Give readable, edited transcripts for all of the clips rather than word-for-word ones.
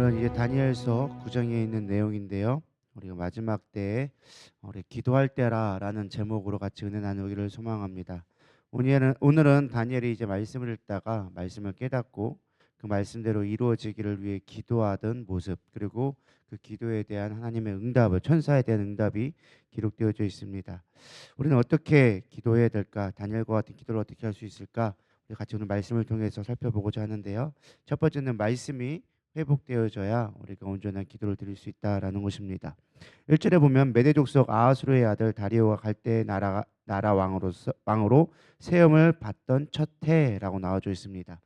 오늘은 이제 다니엘서 9장에 있는 내용인데요. 우리가 마지막 때에 우리 기도할 때라라는 제목으로 같이 은혜 나누기를 소망합니다. 오늘은 다니엘이 이제 말씀을 읽다가 말씀을 깨닫고 그 말씀대로 이루어지기를 위해 기도하던 모습, 그리고 그 기도에 대한 하나님의 응답을, 천사에 대한 응답이 기록되어져 있습니다. 우리는 어떻게 기도해야 될까? 다니엘과 같은 기도를 어떻게 할 수 있을까? 우리 같이 오늘 말씀을 통해서 살펴보고자 하는데요. 첫 번째는 말씀이 회복되어져야 우리가 온전한 기도를 드릴 수 있다라는 것입니다. 1절에 보면 메대 족속 아하수르의 아들 다리오가 갈대 나라 왕으로 세움을 받던 첫 해라고 나와져 있습니다.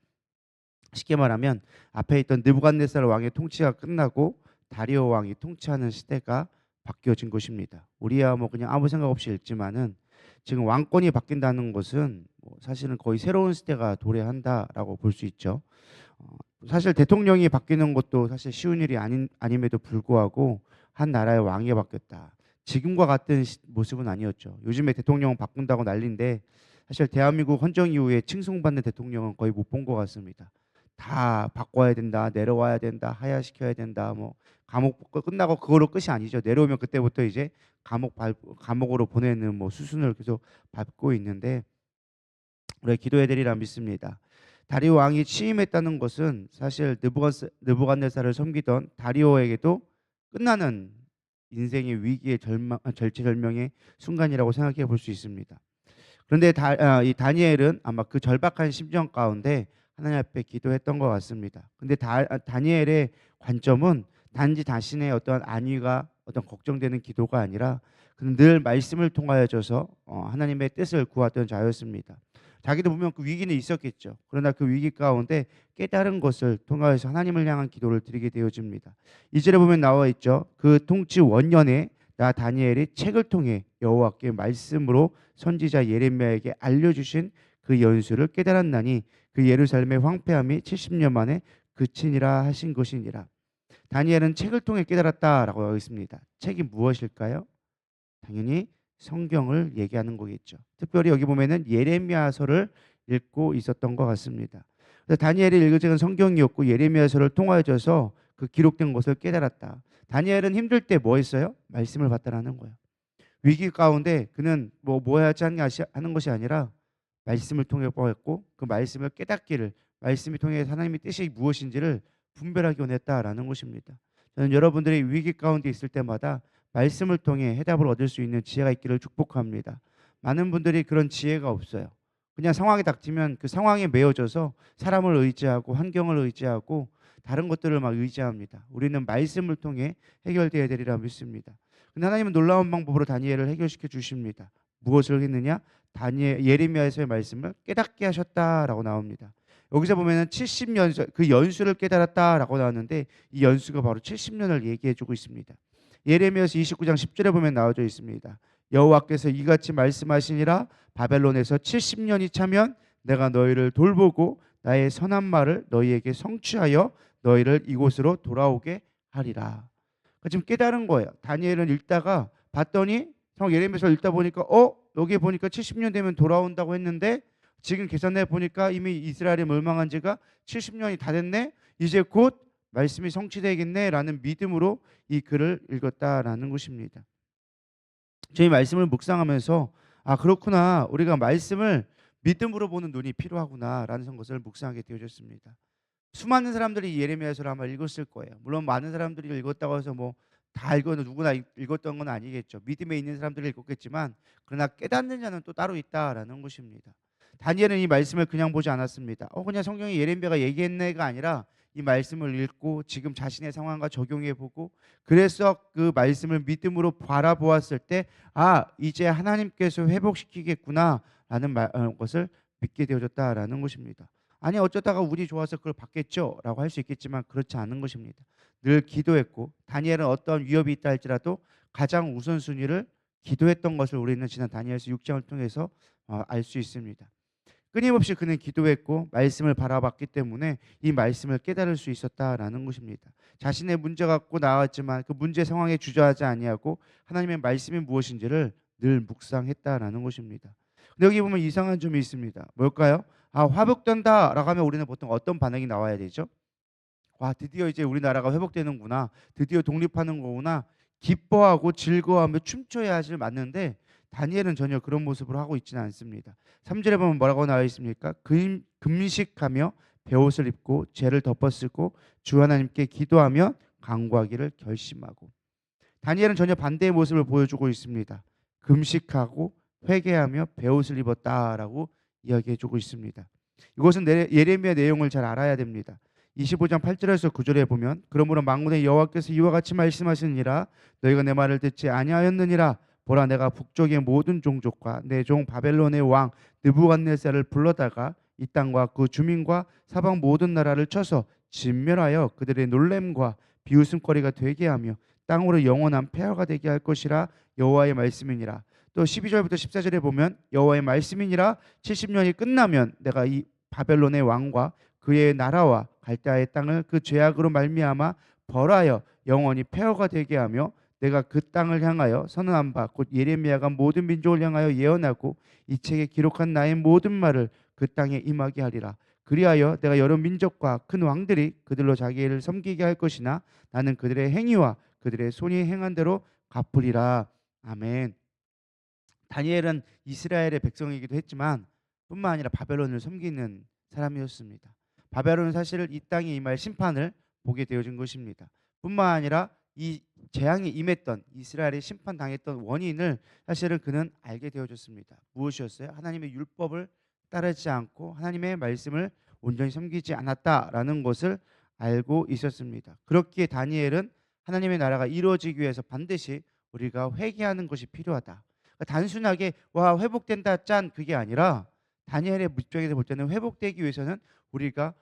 쉽게 말하면 앞에 있던 느부갓네살 왕의 통치가 끝나고 다리오 왕이 통치하는 시대가 바뀌어진 것입니다. 우리야 뭐 그냥 아무 생각 없이 읽지만은 지금 왕권이 바뀐다는 것은 뭐 사실은 거의 새로운 시대가 도래한다라고 볼 수 있죠. 어, 사실 대통령이 바뀌는 것도 사실 쉬운 일이 아님에도 불구하고 한 나라의 왕이 바뀌었다. 지금과 같은 모습은 아니었죠. 요즘에 대통령 바꾼다고 난리인데 사실 대한민국 헌정 이후에 칭송받는 대통령은 거의 못 본 것 같습니다. 다 바꿔야 된다, 내려와야 된다, 하야시켜야 된다. 뭐 감옥 끝나고 그거로 끝이 아니죠. 내려오면 그때부터 이제 감옥으로 보내는 뭐 수순을 계속 밟고 있는데 우리 기도해 드리라 믿습니다. 다리오 왕이 취임했다는 것은 사실 느부갓네살을 섬기던 다리오에게도 끝나는 인생의 위기의 절체절명의 순간이라고 생각해 볼 수 있습니다. 그런데 이 다니엘은 아마 그 절박한 심정 가운데 하나님 앞에 기도했던 것 같습니다. 근데 다니엘의 관점은 단지 자신의 어떤 안위가 어떤 걱정되는 기도가 아니라 그는 늘 말씀을 통하여져서 하나님의 뜻을 구하던 자였습니다. 자기도 분명 그 위기는 있었겠죠. 그러나 그 위기 가운데 깨달은 것을 통하여서 하나님을 향한 기도를 드리게 되어집니다. 이절에 보면 나와 있죠. 그 통치 원년에 나 다니엘이 책을 통해 여호와께 말씀으로 선지자 예레미야에게 알려주신 그 연수를 깨달았나니 그 예루살렘의 황폐함이 70년 만에 그치니라 하신 것이니라. 다니엘은 책을 통해 깨달았다라고 하고 있습니다. 책이 무엇일까요? 당연히 성경을 얘기하는 거겠죠. 특별히 여기 보면은 예레미야서를 읽고 있었던 것 같습니다. 그래서 다니엘이 읽은 성경이었고 예레미야서를 통하여져서 그 기록된 것을 깨달았다. 다니엘은 힘들 때 뭐 했어요? 말씀을 받다라는 거예요. 위기 가운데 그는 뭐 해야지 하는 것이 아니라 말씀을 통해 보았고 그 말씀을 깨닫기를, 말씀이 통해 하나님의 뜻이 무엇인지를 분별하기 원했다라는 것입니다. 저는 여러분들이 위기 가운데 있을 때마다 말씀을 통해 해답을 얻을 수 있는 지혜가 있기를 축복합니다. 많은 분들이 그런 지혜가 없어요. 그냥 상황이 닥치면 그 상황에 매여져서 사람을 의지하고 환경을 의지하고 다른 것들을 막 의지합니다. 우리는 말씀을 통해 해결되어야 되리라 믿습니다. 근데 하나님은 놀라운 방법으로 다니엘을 해결시켜 주십니다. 무엇을 했느냐? 예레미야에서의 말씀을 깨닫게 하셨다라고 나옵니다. 여기서 보면은 70년 그 연수를 깨달았다라고 나왔는데 이 연수가 바로 70년을 얘기해 주고 있습니다. 예레미야서 29장 10절에 보면 나와져 있습니다. 여호와께서 이같이 말씀하시니라 바벨론에서 70년이 차면 내가 너희를 돌보고 나의 선한 말을 너희에게 성취하여 너희를 이곳으로 돌아오게 하리라. 지금 깨달은 거예요. 다니엘은 읽다가 봤더니 예레미야서 읽다 보니까 여기 보니까 70년 되면 돌아온다고 했는데 지금 계산해 보니까 이미 이스라엘이 멸망한 지가 70년이 다 됐네. 이제 곧 말씀이 성취되겠네라는 믿음으로 이 글을 읽었다라는 것입니다. 저희 말씀을 묵상하면서 그렇구나. 우리가 말씀을 믿음으로 보는 눈이 필요하구나라는 것을 묵상하게 되어졌습니다. 수많은 사람들이 예레미야서를 아마 읽었을 거예요. 물론 많은 사람들이 읽었다고 해서 뭐 다 읽어도 누구나 읽었던 건 아니겠죠. 믿음에 있는 사람들이 읽었겠지만 그러나 깨닫는 자는 또 따로 있다라는 것입니다. 다니엘은 이 말씀을 그냥 보지 않았습니다. 그냥 성경에 예레미야가 얘기했네가 아니라 이 말씀을 읽고 지금 자신의 상황과 적용해 보고 그래서 그 말씀을 믿음으로 바라보았을 때 이제 하나님께서 회복시키겠구나라는 것을 믿게 되어졌다라는 것입니다. 아니 어쩌다가 운이 좋아서 그걸 받겠죠라고 할 수 있겠지만 그렇지 않은 것입니다. 늘 기도했고 다니엘은 어떤 위협이 있다 할지라도 가장 우선순위를 기도했던 것을 우리는 지난 다니엘서 6장을 통해서 알 수 있습니다. 끊임없이 그는 기도했고 말씀을 바라봤기 때문에 이 말씀을 깨달을 수 있었다라는 것입니다. 자신의 문제 갖고 나왔지만 그 문제 상황에 주저하지 아니하고 하나님의 말씀이 무엇인지를 늘 묵상했다라는 것입니다. 근데 여기 보면 이상한 점이 있습니다. 뭘까요? 화복된다라고 하면 우리는 보통 어떤 반응이 나와야 되죠? 와, 드디어 이제 우리나라가 회복되는구나. 드디어 독립하는 거구나. 기뻐하고 즐거워하며 춤춰야 하실 맞는데 다니엘은 전혀 그런 모습으로 하고 있지는 않습니다. 3절에 보면 뭐라고 나와 있습니까? 금식하며 베옷을 입고 죄를 덮어쓰고 주 하나님께 기도하며 간구하기를 결심하고. 다니엘은 전혀 반대의 모습을 보여주고 있습니다. 금식하고 회개하며 베옷을 입었다라고 이야기해 주고 있습니다. 이것은 예레미야 내용을 잘 알아야 됩니다. 25장 8절에서 9절에 보면 그러므로 만군의 여호와께서 이와 같이 말씀하시니라 너희가 내 말을 듣지 아니하였느니라 보라 내가 북쪽의 모든 종족과 내 종 바벨론의 왕 느부갓네살을 불러다가 이 땅과 그 주민과 사방 모든 나라를 쳐서 진멸하여 그들의 놀램과 비웃음거리가 되게 하며 땅으로 영원한 폐허가 되게 할 것이라 여호와의 말씀이니라. 또 12절부터 14절에 보면 여호와의 말씀이니라 70년이 끝나면 내가 이 바벨론의 왕과 그의 나라와 갈대아의 땅을 그 죄악으로 말미암아 벌하여 영원히 폐허가 되게 하며 내가 그 땅을 향하여 선언한 바 곧 예레미야가 모든 민족을 향하여 예언하고 이 책에 기록한 나의 모든 말을 그 땅에 임하게 하리라. 그리하여 내가 여러 민족과 큰 왕들이 그들로 자기를 섬기게 할 것이나 나는 그들의 행위와 그들의 손이 행한 대로 갚으리라. 아멘. 다니엘은 이스라엘의 백성이기도 했지만 뿐만 아니라 바벨론을 섬기는 사람이었습니다. 바벨론은 사실 이 땅에 임할 심판을 보게 되어진 것입니다. 뿐만 아니라 이 재앙이 임했던 이스라엘이 심판당했던 원인을 사실은 그는 알게 되어졌습니다. 무엇이었어요? 하나님의 율법을 따르지 않고 하나님의 말씀을 온전히 섬기지 않았다라는 것을 알고 있었습니다. 그렇기에 다니엘은 하나님의 나라가 이루어지기 위해서 반드시 우리가 회개하는 것이 필요하다. 그러니까 단순하게 와 회복된다 짠 그게 아니라 다니엘의 입장에서 볼 때는 회복되기 위해서는 우리가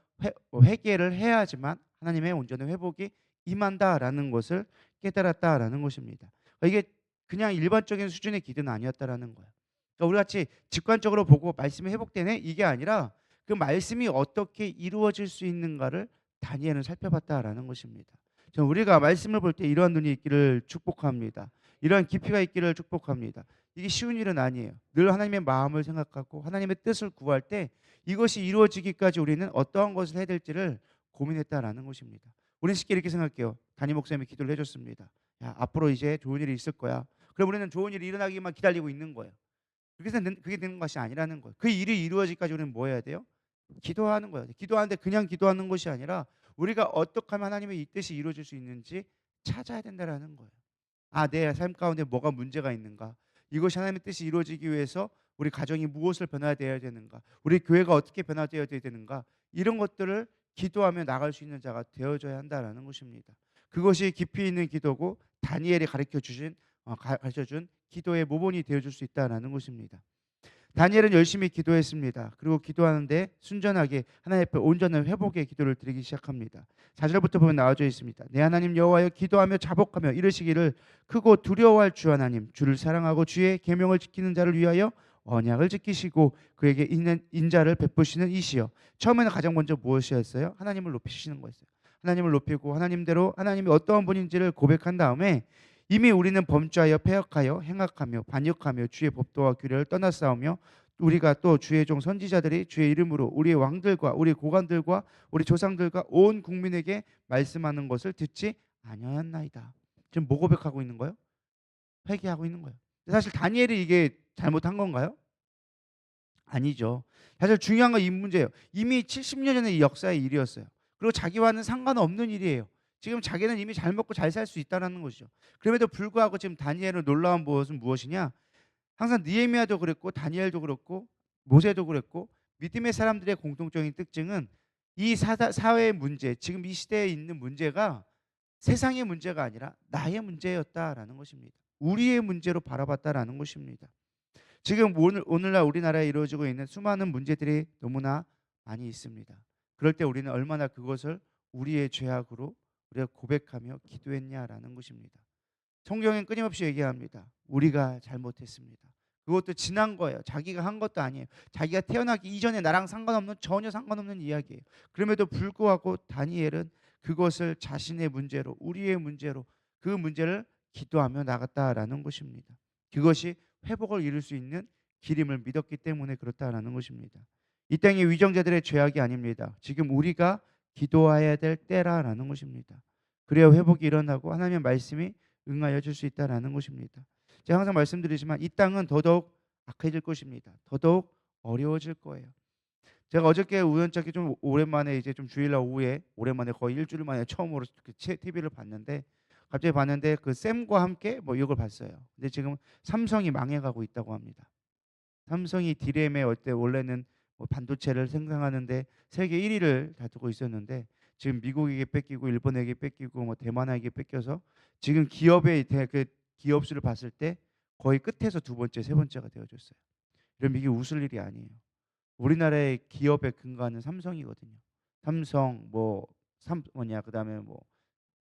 회개를 해야지만 하나님의 온전한 회복이 임한다라는 것을 깨달았다라는 것입니다. 그러니까 이게 그냥 일반적인 수준의 기도는 아니었다라는 거예요. 그러니까 우리 같이 직관적으로 보고 말씀이 회복되네 이게 아니라 그 말씀이 어떻게 이루어질 수 있는가를 다니엘은 살펴봤다라는 것입니다. 저는 우리가 말씀을 볼 때 이러한 눈이 있기를 축복합니다. 이러한 깊이가 있기를 축복합니다. 이게 쉬운 일은 아니에요. 늘 하나님의 마음을 생각하고 하나님의 뜻을 구할 때 이것이 이루어지기까지 우리는 어떠한 것을 해야 될지를 고민했다라는 것입니다. 우리는 쉽게 이렇게 생각해요. 담임 목사님이 기도를 해줬습니다. 야, 앞으로 이제 좋은 일이 있을 거야. 그럼 우리는 좋은 일이 일어나기만 기다리고 있는 거예요. 그래서 그게 되는 것이 아니라는 거예요. 그 일이 이루어지기까지 우리는 뭐 해야 돼요? 기도하는 거예요. 기도하는데 그냥 기도하는 것이 아니라 우리가 어떻게 하면 하나님의 이 뜻이 이루어질 수 있는지 찾아야 된다라는 거예요. 아, 내 삶 가운데 뭐가 문제가 있는가? 이것이 하나님의 뜻이 이루어지기 위해서 우리 가정이 무엇을 변화되어야 되는가? 우리 교회가 어떻게 변화되어야 되는가? 이런 것들을 기도하며 나갈 수 있는 자가 되어져야 한다라는 것입니다. 그것이 깊이 있는 기도고 다니엘이 가르쳐 준 기도의 모본이 되어줄 수 있다라는 것입니다. 다니엘은 열심히 기도했습니다. 그리고 기도하는데 순전하게 하나님 앞에 온전한 회복의 기도를 드리기 시작합니다. 4절부터 보면 나와져 있습니다. 내 하나님 여호와여 기도하며 자복하며 이르시기를 크고 두려워할 주 하나님 주를 사랑하고 주의 계명을 지키는 자를 위하여 언약을 지키시고 그에게 있는 인자를 베푸시는 이시여. 처음에는 가장 먼저 무엇이었어요? 하나님을 높이시는 거였어요. 하나님을 높이고 하나님대로 하나님이 어떠한 분인지를 고백한 다음에 이미 우리는 범죄하여 패역하여 행악하며 반역하며 주의 법도와 규례를 떠나싸우며 우리가 또 주의 종 선지자들이 주의 이름으로 우리의 왕들과 우리 고관들과 우리 조상들과 온 국민에게 말씀하는 것을 듣지 아니하였나이다. 지금 뭐 고백하고 있는 거예요? 회개하고 있는 거예요. 사실 다니엘이 이게 잘못한 건가요? 아니죠. 사실 중요한 건 이 문제예요. 이미 70년 전의 이 역사의 일이었어요. 그리고 자기와는 상관없는 일이에요. 지금 자기는 이미 잘 먹고 잘 살 수 있다는 것이죠. 그럼에도 불구하고 지금 다니엘의 놀라운 것은 무엇이냐? 항상 느헤미야도 그랬고 다니엘도 그렇고 모세도 그랬고 믿음의 사람들의 공통적인 특징은 이 사회의 문제, 지금 이 시대에 있는 문제가 세상의 문제가 아니라 나의 문제였다라는 것입니다. 우리의 문제로 바라봤다라는 것입니다. 지금 오늘날 우리나라에 이루어지고 있는 수많은 문제들이 너무나 많이 있습니다. 그럴 때 우리는 얼마나 그것을 우리의 죄악으로 우리가 고백하며 기도했냐라는 것입니다. 성경엔 끊임없이 얘기합니다. 우리가 잘못했습니다. 그것도 지난 거예요. 자기가 한 것도 아니에요. 자기가 태어나기 이전에 나랑 전혀 상관없는 이야기예요. 그럼에도 불구하고 다니엘은 그것을 자신의 문제로 우리의 문제로 그 문제를 기도하며 나갔다라는 것입니다. 그것이 회복을 이룰 수 있는 길임을 믿었기 때문에 그렇다라는 것입니다. 이 땅의 위정자들의 죄악이 아닙니다. 지금 우리가 기도해야 될 때라라는 것입니다. 그래야 회복이 일어나고 하나님의 말씀이 응하여 줄 수 있다라는 것입니다. 제가 항상 말씀드리지만 이 땅은 더더욱 악해질 것입니다. 더더욱 어려워질 거예요. 제가 어저께 우연찮게 좀 오랜만에 이제 좀 주일날 오후에 오랜만에 거의 일주일 만에 처음으로 그 TV를 봤는데 갑자기 봤는데 그 샘과 함께 뭐 이걸 봤어요. 근데 지금 삼성이 망해가고 있다고 합니다. 삼성이 디램에 어때 원래는 뭐 반도체를 생산하는데 세계 1위를 다투고 있었는데 지금 미국에게 뺏기고 일본에게 뺏기고 뭐 대만에게 뺏겨서 지금 기업의 그 기업 수를 봤을 때 거의 끝에서 두 번째, 세 번째가 되어졌어요. 그럼 이게 웃을 일이 아니에요. 우리나라의 기업의 근간은 삼성이거든요. 삼성 뭐삼 뭐냐 그다음에 뭐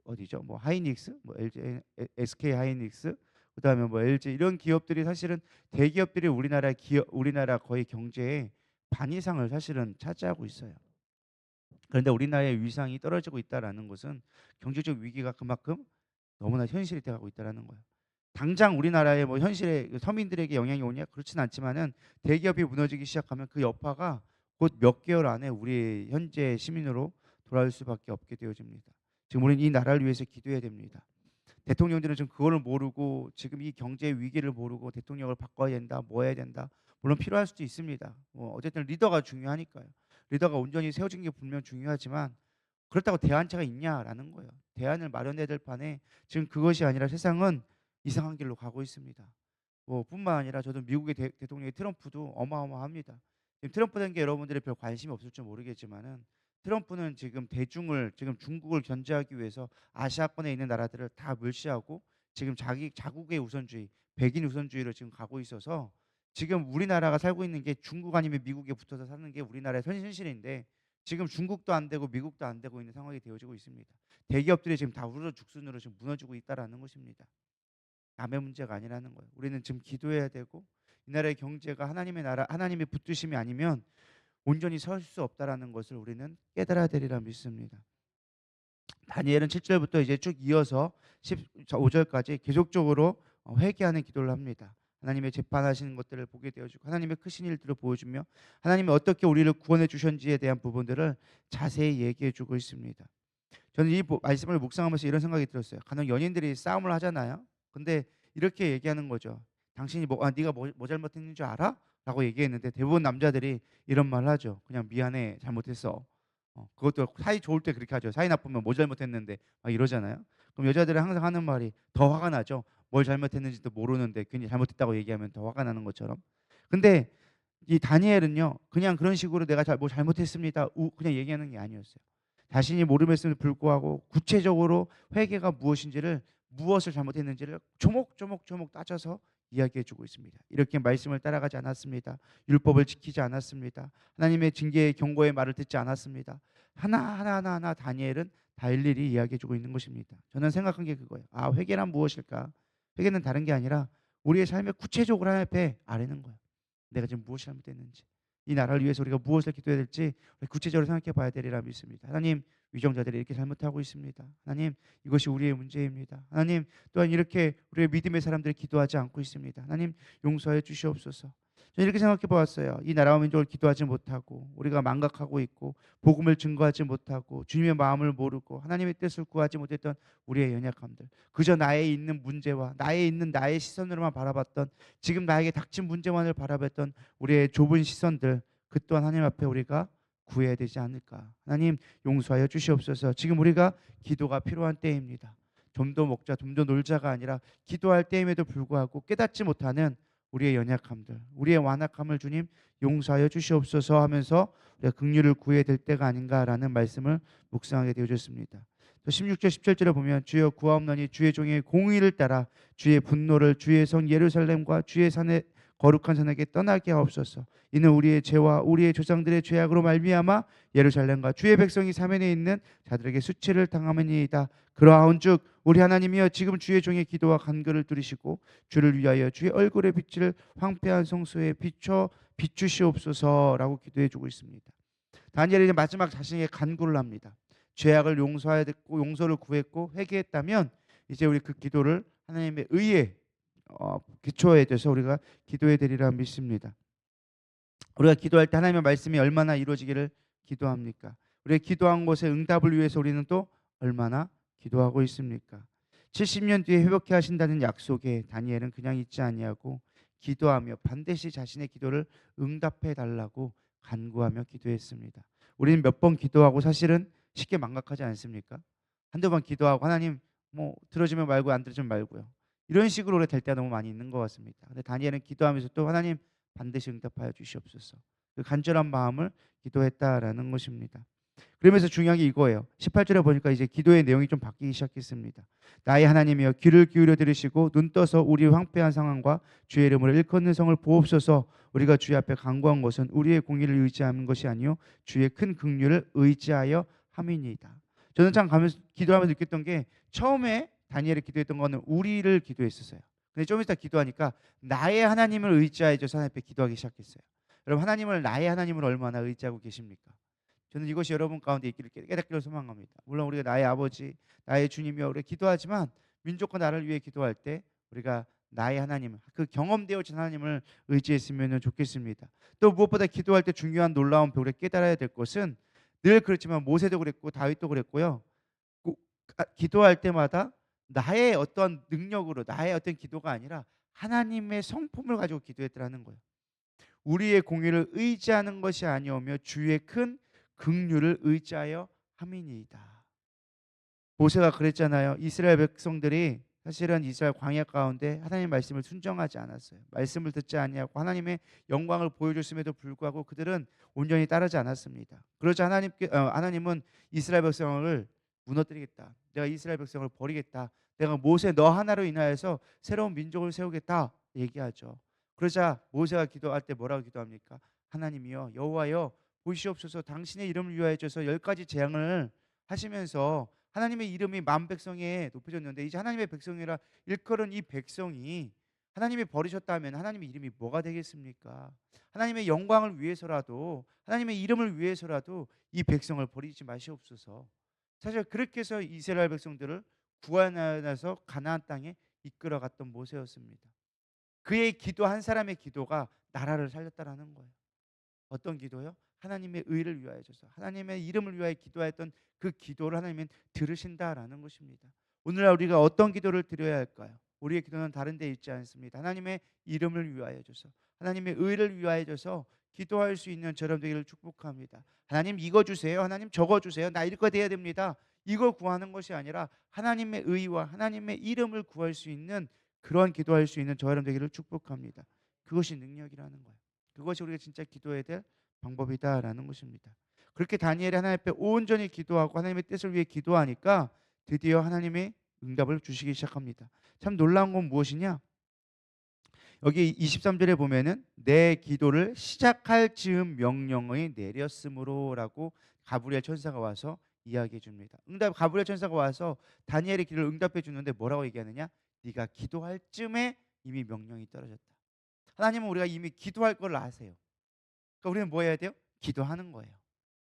어디죠? 뭐 하이닉스, 뭐 LG, SK 하이닉스, 그다음에 뭐 LG 이런 기업들이 사실은 대기업들이 우리나라 거의 경제의 반 이상을 사실은 차지하고 있어요. 그런데 우리나라의 위상이 떨어지고 있다라는 것은 경제적 위기가 그만큼 너무나 현실이 돼가고 있다라는 거예요. 당장 우리나라의 뭐 현실에 그 서민들에게 영향이 오냐 그렇진 않지만은 대기업이 무너지기 시작하면 그 여파가 곧 몇 개월 안에 우리 현재 시민으로 돌아올 수밖에 없게 되어집니다. 지금 우리는 이 나라를 위해서 기도해야 됩니다. 대통령들은 지금 그거를 모르고 지금 이 경제 위기를 모르고 대통령을 바꿔야 된다, 뭐 해야 된다. 물론 필요할 수도 있습니다. 뭐 어쨌든 리더가 중요하니까요. 리더가 온전히 세워진 게 분명 중요하지만 그렇다고 대안책가 있냐라는 거예요. 대안을 마련해야 될 판에 지금 그것이 아니라 세상은 이상한 길로 가고 있습니다. 뭐 뿐만 아니라 저도 미국의 대통령의 트럼프도 어마어마합니다. 지금 트럼프 된 게 여러분들이 별 관심이 없을 줄 모르겠지만은 트럼프는 지금 중국을 견제하기 위해서 아시아권에 있는 나라들을 다 멸시하고 지금 자기 자국의 우선주의, 백인 우선주의로 지금 가고 있어서 지금 우리나라가 살고 있는 게 중국 아니면 미국에 붙어서 사는 게 우리나라의 현실인데 지금 중국도 안 되고 미국도 안 되고 있는 상황이 되어지고 있습니다. 대기업들이 지금 다 우르르 죽순으로 지금 무너지고 있다라는 것입니다. 남의 문제가 아니라는 거예요. 우리는 지금 기도해야 되고 이 나라의 경제가 하나님의 나라, 하나님의 붙드심이 아니면 온전히 설 수 없다라는 것을 우리는 깨달아야 되리라 믿습니다. 다니엘은 7절부터 이제 쭉 이어서 15절까지 계속적으로 회개하는 기도를 합니다. 하나님의 재판하시는 것들을 보게 되어주고 하나님의 크신 일들을 보여주며 하나님이 어떻게 우리를 구원해 주셨는지에 대한 부분들을 자세히 얘기해 주고 있습니다. 저는 이 말씀을 묵상하면서 이런 생각이 들었어요. 간혹 연인들이 싸움을 하잖아요. 근데 이렇게 얘기하는 거죠. 당신이 네가 뭐 잘못했는 줄 알아? 라고 얘기했는데 대부분 남자들이 이런 말을 하죠. 그냥 미안해, 잘못했어. 그것도 사이 좋을 때 그렇게 하죠. 사이 나쁘면 뭐 잘못했는데 막 이러잖아요. 그럼 여자들은 항상 하는 말이 더 화가 나죠. 뭘 잘못했는지도 모르는데 괜히 잘못했다고 얘기하면 더 화가 나는 것처럼. 근데 이 다니엘은요, 그냥 그런 식으로 내가 뭐 잘못했습니다. 그냥 얘기하는 게 아니었어요. 자신이 모름했음에도 불구하고 구체적으로 회개가 무엇인지를 무엇을 잘못했는지를 조목조목 따져서 이야기해주고 있습니다. 이렇게 말씀을 따라가지 않았습니다. 율법을 지키지 않았습니다. 하나님의 징계의 경고의 말을 듣지 않았습니다. 하나 다니엘은 다 일일이 이야기해주고 있는 것입니다. 저는 생각한 게 그거예요. 회개란 무엇일까? 회개는 다른 게 아니라 우리의 삶에 구체적으로 하나님 앞에 아뢰는 거예요. 내가 지금 무엇이 잘못됐는지, 이 나라를 위해서 우리가 무엇을 기도해야 될지 구체적으로 생각해 봐야 되리라 믿습니다. 하나님, 위정자들이 이렇게 잘못하고 있습니다. 하나님, 이것이 우리의 문제입니다. 하나님, 또한 이렇게 우리의 믿음의 사람들이 기도하지 않고 있습니다. 하나님, 용서해 주시옵소서. 저는 이렇게 생각해 보았어요. 이 나라와 민족을 기도하지 못하고 우리가 망각하고 있고 복음을 증거하지 못하고 주님의 마음을 모르고 하나님의 뜻을 구하지 못했던 우리의 연약함들, 그저 나에 있는 문제와 나의 시선으로만 바라봤던, 지금 나에게 닥친 문제만을 바라봤던 우리의 좁은 시선들, 그 또한 하나님 앞에 우리가 구해야 되지 않을까. 하나님, 용서하여 주시옵소서. 지금 우리가 기도가 필요한 때입니다. 좀 더 먹자, 좀 더 놀자가 아니라 기도할 때임에도 불구하고 깨닫지 못하는 우리의 연약함들, 우리의 완악함을 주님 용서하여 주시옵소서 하면서 우리가 긍휼을 구해야 될 때가 아닌가라는 말씀을 묵상하게 되어졌습니다. 또 16절 17절에 보면 주여 구하옵나니 주의 종의 공의를 따라 주의 분노를 주의 성 예루살렘과 주의 산에 거룩한 산에게 떠나게 하옵소서. 이는 우리의 죄와 우리의 조상들의 죄악으로 말미암아 예루살렘과 주의 백성이 사면에 있는 자들에게 수치를 당함이니이다. 그러하온즉 우리 하나님이여 지금 주의 종의 기도와 간구를 들으시고 주를 위하여 주의 얼굴의 빛을 황폐한 성소에 비추시옵소서라고 기도해 주고 있습니다. 다니엘이 이제 마지막 자신에게 간구를 합니다. 죄악을 용서해야 됐고 용서를 구했고 회개했다면 이제 우리 그 기도를 하나님의 의에 기초에 대해서 우리가 기도해 드리라 믿습니다. 우리가 기도할 때 하나님의 말씀이 얼마나 이루어지기를 기도합니까? 우리의 기도한 곳의 응답을 위해서 우리는 또 얼마나 기도하고 있습니까? 70년 뒤에 회복해 하신다는 약속에 다니엘은 그냥 있지 아니하고 기도하며 반드시 자신의 기도를 응답해 달라고 간구하며 기도했습니다. 우리는 몇 번 기도하고 사실은 쉽게 망각하지 않습니까? 한두 번 기도하고 하나님 뭐 들어주면 말고 안 들어주면 말고요. 이런 식으로 될 때가 너무 많이 있는 것 같습니다. 근데 다니엘은 기도하면서 또 하나님 반드시 응답하여 주시옵소서. 그 간절한 마음을 기도했다라는 것입니다. 그러면서 중요한 게 이거예요. 18절에 보니까 이제 기도의 내용이 좀 바뀌기 시작했습니다. 나의 하나님이여 귀를 기울여 들으시고 눈 떠서 우리 황폐한 상황과 주의 이름으로 일컫는 성을 보옵소서. 우리가 주의 앞에 간구한 것은 우리의 공의를 의지하는 것이 아니요 주의 큰 긍휼을 의지하여 함이니이다. 저는 참 가면서 기도하면서 느꼈던 게 처음에 다니엘이 기도했던 거는 우리를 기도했었어요. 근데 좀 이따 기도하니까 나의 하나님을 의지하여 서 하나님 앞에 기도하기 시작했어요. 여러분 하나님을 나의 하나님으로 얼마나 의지하고 계십니까? 저는 이것이 여러분 가운데 있기를 깨닫기를 소망합니다. 물론 우리가 나의 아버지, 나의 주님이여 우리 기도하지만 민족과 나를 위해 기도할 때 우리가 나의 하나님, 그 경험되어진 하나님을 의지했으면 좋겠습니다. 또 무엇보다 기도할 때 중요한 놀라운 우리가 깨달아야 될 것은 늘 그렇지만 모세도 그랬고 다윗도 그랬고요. 기도할 때마다 나의 어떤 능력으로 나의 어떤 기도가 아니라 하나님의 성품을 가지고 기도했더라는 거예요. 우리의 공의를 의지하는 것이 아니오며 주의 큰 긍휼을 의지하여 함이니이다. 모세가 그랬잖아요. 이스라엘 백성들이 사실은 이스라엘 광야 가운데 하나님의 말씀을 순종하지 않았어요. 말씀을 듣지 아니하고 하나님의 영광을 보여줬음에도 불구하고 그들은 온전히 따르지 않았습니다. 그러자 하나님은 이스라엘 백성을 무너뜨리겠다. 내가 이스라엘 백성을 버리겠다. 내가 모세 너 하나로 인하여서 새로운 민족을 세우겠다 얘기하죠. 그러자 모세가 기도할 때 뭐라고 기도합니까? 하나님이여 여호와여 보시옵소서 당신의 이름을 위하여 줘서 10가지 재앙을 하시면서 하나님의 이름이 만 백성에 높여졌는데 이제 하나님의 백성이라 일컬은 이 백성이 하나님이 버리셨다면 하나님의 이름이 뭐가 되겠습니까? 하나님의 영광을 위해서라도 하나님의 이름을 위해서라도 이 백성을 버리지 마시옵소서. 사실 그렇게 해서 이스라엘 백성들을 구원하여서 가나안 땅에 이끌어갔던 모세였습니다. 그의 기도 한 사람의 기도가 나라를 살렸다라는 거예요. 어떤 기도요? 하나님의 의를 위하여서 하나님의 이름을 위하여 기도했던 그 기도를 하나님은 들으신다라는 것입니다. 오늘날 우리가 어떤 기도를 드려야 할까요? 우리의 기도는 다른 데 있지 않습니다. 하나님의 이름을 위하여 줘서 하나님의 의를 위하여 줘서 기도할 수 있는 저런 되기를 축복합니다. 하나님 이거 주세요. 하나님 저거 주세요. 나 이거 돼야 됩니다. 이걸 구하는 것이 아니라 하나님의 의와 하나님의 이름을 구할 수 있는 그러한 기도할 수 있는 저런 되기를 축복합니다. 그것이 능력이라는 거예요. 그것이 우리가 진짜 기도해야 될 방법이다라는 것입니다. 그렇게 다니엘이 하나님 앞에 온전히 기도하고 하나님의 뜻을 위해 기도하니까 드디어 하나님의 응답을 주시기 시작합니다. 참 놀라운 건 무엇이냐? 여기 23절에 보면은 내 기도를 시작할 즈음 명령이 내렸으므로라고 가브리엘 천사가 와서 이야기해 줍니다. 가브리엘 천사가 와서 다니엘의 기도를 응답해 주는데 뭐라고 얘기하느냐? 네가 기도할 즈음에 이미 명령이 떨어졌다. 하나님은 우리가 이미 기도할 걸 아세요. 그러니까 우리는 뭐 해야 돼요? 기도하는 거예요.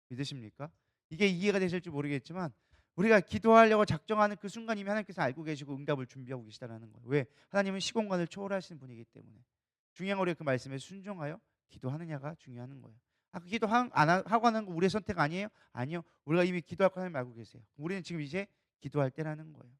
믿으십니까? 이게 이해가 되실지 모르겠지만 우리가 기도하려고 작정하는 그 순간 이미 하나님께서 알고 계시고 응답을 준비하고 계시다는 거예요. 왜? 하나님은 시공간을 초월하시는 분이기 때문에. 중요한 건 우리가 그 말씀에 순종하여 기도하느냐가 중요한 거예요. 그 기도 안 하고 하는 거 우리의 선택 아니에요? 아니요. 우리가 이미 기도할 거 하나님 알고 계세요. 우리는 지금 이제 기도할 때라는 거예요.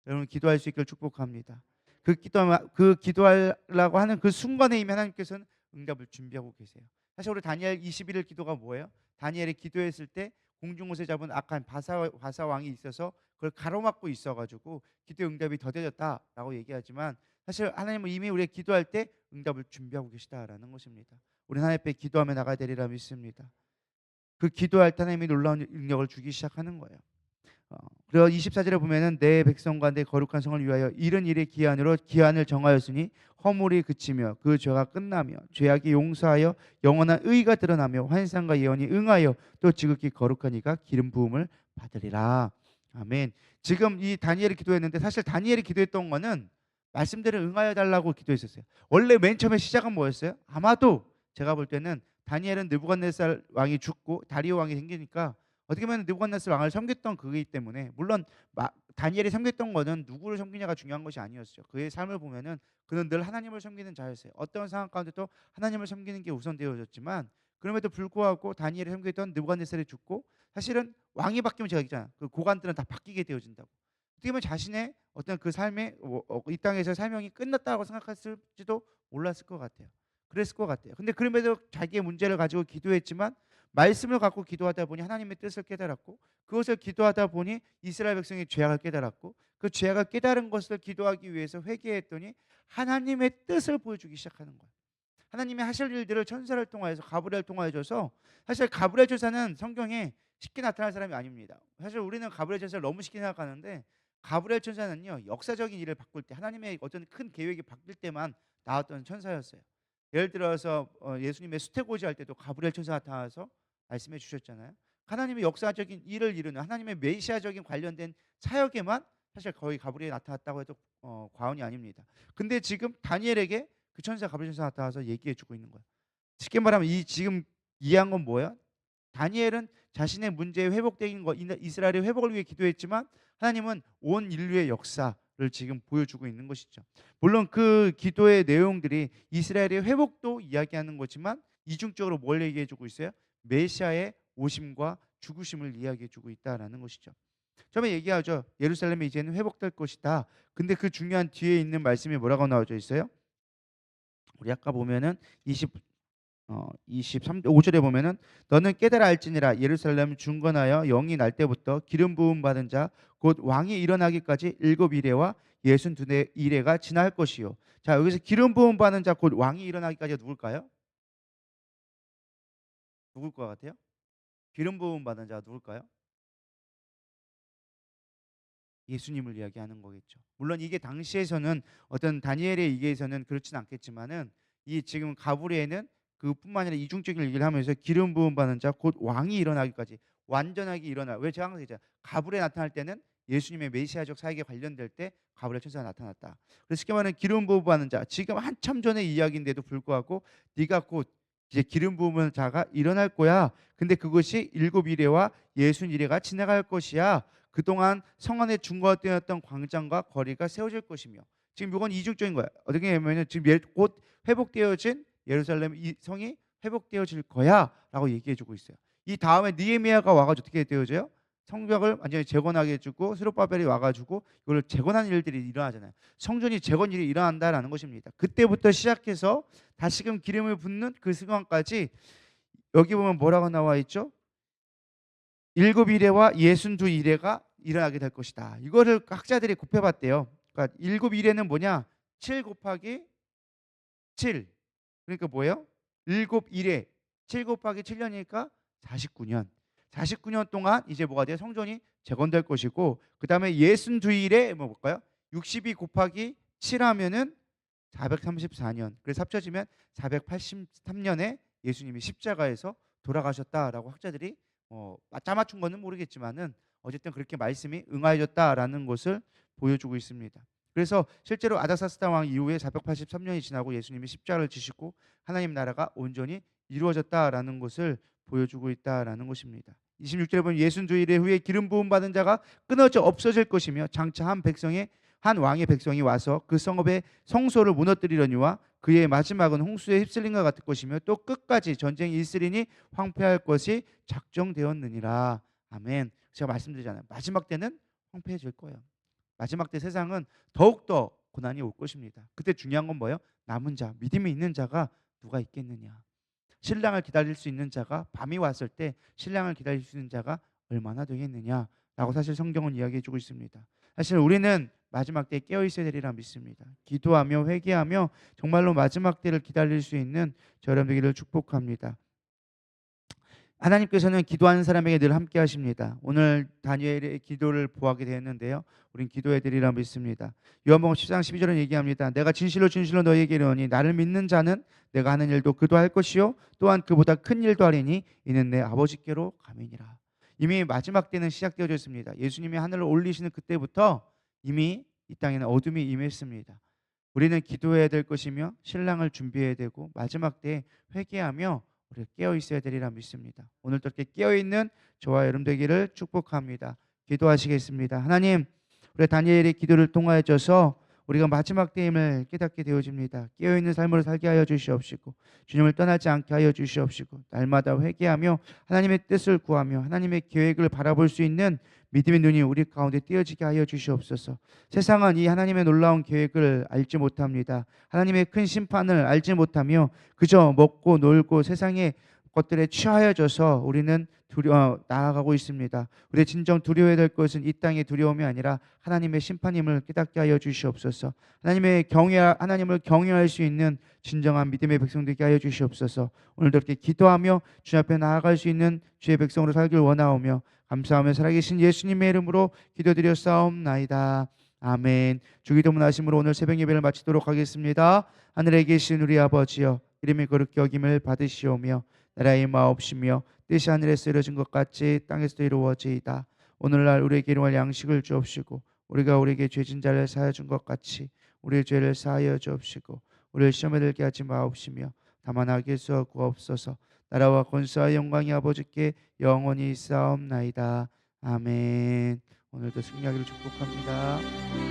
여러분 기도할 수 있기를 축복합니다. 그 기도하려고 하는 그 순간에 이미 하나님께서는 응답을 준비하고 계세요. 사실 우리 다니엘 21일 기도가 뭐예요? 다니엘이 기도했을 때 공중옷에 잡은 악한 바사 왕이 있어서 그걸 가로막고 있어가지고 기도 응답이 더뎌졌다라고 얘기하지만 사실 하나님은 이미 우리가 기도할 때 응답을 준비하고 계시다라는 것입니다. 우리 하나님 앞에 기도하며 나가야 되리라 믿습니다. 그 기도할 때 하나님이 놀라운 능력을 주기 시작하는 거예요. 그리고 24절에 보면은 내 백성과 내 거룩한 성을 위하여 이른 일의 기한으로 기한을 정하였으니 허물이 그치며 그 죄가 끝나며 죄악이 용서하여 영원한 의가 드러나며 환상과 예언이 응하여 또 지극히 거룩한 이가 기름 부음을 받으리라. 아멘. 지금 이 다니엘이 기도했는데 사실 다니엘이 기도했던 거는 말씀대로 응하여 달라고 기도했었어요. 원래 맨 처음에 시작은 뭐였어요? 아마도 제가 볼 때는 다니엘은 느부갓네살 왕이 죽고 다리오 왕이 생기니까 어떻게 보면 느부갓네살 왕을 섬겼던 그이기 때문에 물론 다니엘이 섬겼던 거는 누구를 섬기냐가 중요한 것이 아니었어요. 그의 삶을 보면은 그는 늘 하나님을 섬기는 자였어요. 어떤 상황 가운데도 하나님을 섬기는 게 우선되어졌지만 그럼에도 불구하고 다니엘을 섬기던 느부갓네살이 죽고 사실은 왕이 바뀌면 제가 얘기했잖아요. 그 고관들은 다 바뀌게 되어진다고. 어떻게 보면 자신의 어떤 그 삶의 이 땅에서 사명이 끝났다고 생각했을지도 몰랐을 것 같아요. 그랬을 것 같아요. 근데 그럼에도 자기의 문제를 가지고 기도했지만 말씀을 갖고 기도하다 보니 하나님의 뜻을 깨달았고 그것을 기도하다 보니 이스라엘 백성의 죄악을 깨달았고 그 죄악을 깨달은 것을 기도하기 위해서 회개했더니 하나님의 뜻을 보여주기 시작하는 거예요. 하나님이 하실 일들을 천사를 통하여서 가브리엘을 통하여 줘서 사실 가브리엘 천사는 성경에 쉽게 나타날 사람이 아닙니다. 사실 우리는 가브리엘 천사를 너무 쉽게 생각하는데 가브리엘 천사는요 역사적인 일을 바꿀 때 하나님의 어떤 큰 계획이 바뀔 때만 나왔던 천사였어요. 예를 들어서 예수님의 수태고지 할 때도 가브리엘 천사가 나타나서 말씀해 주셨잖아요. 하나님의 역사적인 일을 이루는 하나님의 메시아적인 관련된 사역에만 사실 거의 가브리엘이 나타났다고 해도 과언이 아닙니다. 근데 지금 다니엘에게 그 천사 가브리엘 천사 나타나서 얘기해 주고 있는 거예요. 쉽게 말하면 이 지금 이해한 건 뭐예요? 다니엘은 자신의 문제의 회복되는 것, 이스라엘의 회복을 위해 기도했지만 하나님은 온 인류의 역사를 지금 보여주고 있는 것이죠. 물론 그 기도의 내용들이 이스라엘의 회복도 이야기하는 거지만 이중적으로 뭘 얘기해 주고 있어요? 메시아의 오심과 죽으심을 이야기해 주고 있다라는 것이죠. 처음에 얘기하죠. 예루살렘이 이제는 회복될 것이다. 근데 그 중요한 뒤에 있는 말씀이 뭐라고 나와져 있어요? 우리 아까 보면은 23 5절에 보면은 너는 깨달아 알지니라 예루살렘 중건하여 영이 날 때부터 기름 부음 받은 자 곧 왕이 일어나기까지 7 이레와 62 이레가 지날 것이요. 자, 여기서 기름 부음 받은 자 곧 왕이 일어나기까지가 누굴까요? 누굴 것 같아요? 기름 부음 받은 자가 누굴까요? 예수님을 이야기하는 거겠죠. 물론 이게 당시에서는 어떤 다니엘의 얘기에서는 그렇진 않겠지만은 이 지금 가브리엘은 그뿐만 아니라 이중적인 얘기를 하면서 기름 부음 받는 자 곧 왕이 일어나기까지 완전하게 일어나. 왜 제가 항상 얘기잖아요. 가브리엘 나타날 때는 예수님의 메시아적 사역에 관련될 때 가브리엘 천사가 나타났다. 그래서 쉽게 말하면 기름 부음 받는 자 지금 한참 전의 이야기인데도 불구하고 네가 곧 이제 기름 부음은 자가 일어날 거야. 근데 그것이 7 이레와 62 이레가 지나갈 것이야. 그동안 성 안에 중거되었던 광장과 거리가 세워질 것이며 지금 이건 이중적인 거야. 어떻게 보면 지금 곧 회복되어진 예루살렘 이 성이 회복되어질 거야라고 얘기해주고 있어요. 이 다음에 느헤미야가 와가지고 어떻게 되어져요? 성벽을 완전히 재건하게 해주고 스룹바벨이 와가지고 이걸 재건하는 일들이 일어나잖아요. 성전이 재건 일이 일어난다라는 것입니다. 그때부터 시작해서 다시금 기름을 붓는 그 순간까지 여기 보면 뭐라고 나와 있죠? 7 이레와 62 이레가 일어나게 될 것이다. 이거를 학자들이 곱해봤대요. 그러니까 7 이레는 뭐냐? 7 곱하기 7. 그러니까 뭐예요? 7 이레. 7 곱하기 7년이니까 49년. 49년 동안 이제 뭐가 돼요? 성전이 재건될 것이고 그 다음에 62 이레 뭐 볼까요? 62 곱하기 7 하면은 434년. 그래서 합쳐지면 483년에 예수님이 십자가에서 돌아가셨다라고 학자들이 짜맞춘 거는 모르겠지만은 어쨌든 그렇게 말씀이 응하여졌다라는 것을 보여주고 있습니다. 그래서 실제로 아닥사스다 왕 이후에 483년이 지나고 예수님이 십자가를 지시고 하나님 나라가 온전히 이루어졌다라는 것을 보여주고 있다라는 것입니다. 26절에 보면 62 이레 후에 기름 부음 받은 자가 끊어져 없어질 것이며 장차 한 왕의 백성이 와서 그 성읍의 성소를 무너뜨리려니와 그의 마지막은 홍수에 휩쓸린 것 같을 것이며 또 끝까지 전쟁이 있으리니 황폐할 것이 작정되었느니라. 아멘. 제가 말씀드리잖아요. 마지막 때는 황폐해질 거예요. 마지막 때 세상은 더욱더 고난이 올 것입니다. 그때 중요한 건 뭐예요? 남은 자, 믿음이 있는 자가 누가 있겠느냐. 신랑을 기다릴 수 있는 자가 밤이 왔을 때 신랑을 기다릴 수 있는 자가 얼마나 되겠느냐라고 사실 성경은 이야기해 주고 있습니다. 사실 우리는 마지막 때에 깨어 있어야 되리라 믿습니다. 기도하며 회개하며 정말로 마지막 때를 기다릴 수 있는 저 여러분 되기를 축복합니다. 하나님께서는 기도하는 사람에게 늘 함께 하십니다. 오늘 다니엘의 기도를 보하게 되었는데요. 우린 기도해 드리라 믿습니다. 요한복음 10장 12절은 얘기합니다. 내가 진실로 진실로 너희에게 이르노니 나를 믿는 자는 내가 하는 일도 그도 할 것이요 또한 그보다 큰 일도 하리니 이는 내 아버지께로 감이니라. 이미 마지막 때는 시작되어졌습니다. 예수님이 하늘을 올리시는 그때부터 이미 이 땅에는 어둠이 임했습니다. 우리는 기도해야 될 것이며 신랑을 준비해야 되고 마지막 때에 회개하며 우리가 깨어 있어야 되리라 믿습니다. 오늘도 이렇게 깨어 있는 저와 여러분 되기를 축복합니다. 기도하시겠습니다. 하나님, 우리 다니엘의 기도를 통하여서 우리가 마지막 때임을 깨닫게 되어집니다. 깨어있는 삶으로 살게 하여 주시옵시고 주님을 떠나지 않게 하여 주시옵시고 날마다 회개하며 하나님의 뜻을 구하며 하나님의 계획을 바라볼 수 있는 믿음의 눈이 우리 가운데 띄어지게 하여 주시옵소서. 세상은 이 하나님의 놀라운 계획을 알지 못합니다. 하나님의 큰 심판을 알지 못하며 그저 먹고 놀고 세상의 것들에 취하여져서 우리는 나아가고 있습니다. 우리의 진정 두려워야 될 것은 이 땅의 두려움이 아니라 하나님의 심판임을 깨닫게 하여 주시옵소서. 하나님을 경외할 수 있는 진정한 믿음의 백성 되게 하여 주시옵소서. 오늘도 이렇게 기도하며 주님 앞에 나아갈 수 있는 주의 백성으로 살길 원하오며 감사하며 살아계신 예수님의 이름으로 기도드렸사옵나이다. 아멘. 주기도문 하심으로 오늘 새벽 예배를 마치도록 하겠습니다. 하늘에 계신 우리 아버지여, 이름이 거룩히 여김을 받으시오며 나라의 마옵시며 뜻이 하늘에서 이루어진 것 같이 땅에서도 이루어지이다. 오늘날 우리에게 일용할 양식을 주옵시고 우리가 우리에게 죄진 자를 사하여 준 것 같이 우리의 죄를 사하여 주옵시고 우리를 시험에 들게 하지 마옵시며 다만 악에서 구하옵소서. 나라와 권세와 영광이 아버지께 영원히 있사옵나이다. 아멘. 오늘도 승리하기를 축복합니다.